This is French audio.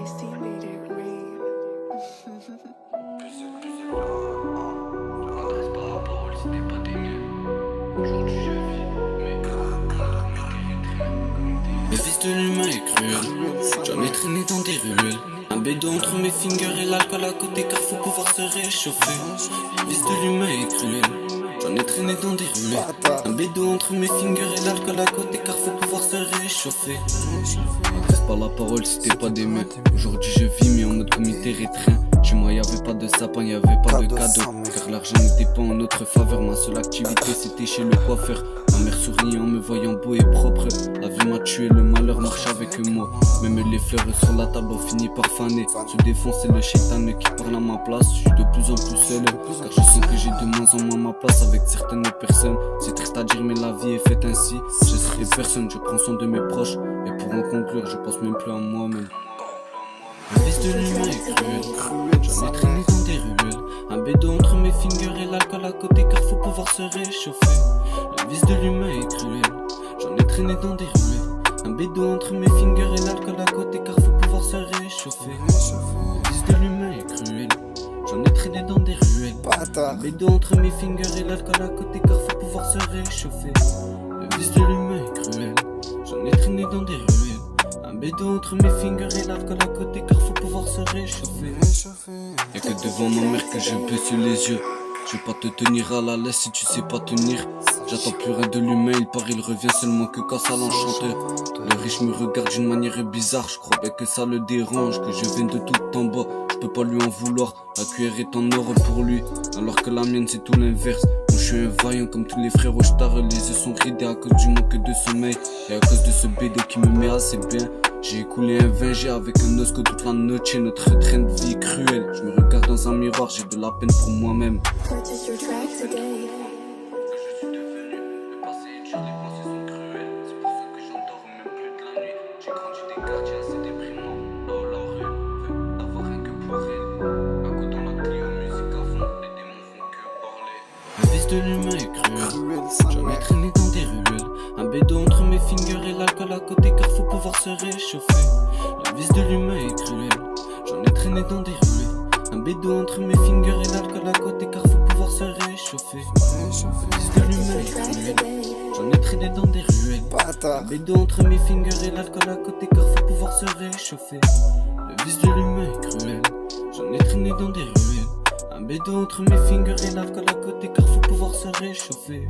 JC made it rain. Le fils de l'humain est cruel. J'en ai traîné dans des ruelles. Un bédo entre mes fingers et l'alcool à côté car faut pouvoir se réchauffer. Le fils de l'humain est cruel. J'en ai traîné dans des ruelles. Un bédo entre mes fingers et l'alcool à côté car faut pouvoir se réchauffer. M'adresse pas la parole si t'es pas des mains. Aujourd'hui je vis mais en mode comité rétreint. Chez moi y'avait pas de sapin, y'avait pas de cadeau. Car l'argent n'était pas en notre faveur. Ma seule activité c'était chez le coiffeur. Ma mère sourit en me voyant beau et propre. La vie m'a tué, le malheur marche avec moi. Même les fleurs sur la table ont fini par faner. Se défoncer le shaitan qui parle à ma place. Je suis de plus en plus seul. Car je sens que j'ai de moins en moins ma place avec certaines personnes. C'est triste à dire mais la vie est faite ainsi. Je serai personne, je prends soin de mes proches. Et pour en conclure, je pense même plus à moi-même. Le fils de l'humain est cruel. J'en ai traîné dans des ruelles. Un bédo entre mes fingers et l'alcool à côté car faut pouvoir se réchauffer. Le fils de l'humain est cruel. J'en ai traîné dans des ruelles. Un bédo entre mes fingers et l'alcool à côté car faut pouvoir se réchauffer. Le fils de l'humain est cruel. J'en ai traîné dans des ruelles. Un bédo entre mes fingers et l'alcool à côté car faut pouvoir se réchauffer. Le fils de l'humain est cruel. J'en ai traîné dans des ruelles. Un bédo entre mes fingers et l'alcool à côté car faut pouvoir se réchauffer. Y'a que devant ma mère que je baisse les yeux. Je vais pas te tenir à la laisse si tu sais pas tenir. J'attends plus rien de l'humain, il part, il revient seulement que quand ça l'enchanteur. Le riche me regarde d'une manière bizarre, je crois bien que ça le dérange, que je vienne de tout en bas, je peux pas lui en vouloir. La cuillère est en or pour lui, alors que la mienne c'est tout l'inverse. Moi je suis un vaillant comme tous les frères Rochtar, les yeux sont ridés à cause du manque de sommeil. Et à cause de ce BD qui me met assez bien. J'ai écoulé un 20G avec un osco toute la noche, notre train de vie est cruel. Je me regarde dans un miroir, j'ai de la peine pour moi-même. Purchase your track today. Le fils de l'humain est cruel. J'en ai traîné dans des ruelles. Un bédo entre mes fingers et l'alcool à côté car faut pouvoir se réchauffer. Le fils de l'humain est cruel. J'en ai traîné dans des ruelles. Un bédo entre mes fingers et l'alcool à côté car faut pouvoir se réchauffer. Le fils de l'humain est cruel. J'en ai traîné dans des ruelles. Un bédo entre mes fingers et l'alcool à côté car faut pouvoir se réchauffer. Le fils de l'humain est cruel. J'en ai traîné dans des ruelles. Un bédo entre mes fingers et l'alcool à côté car faut pouvoir se réchauffer.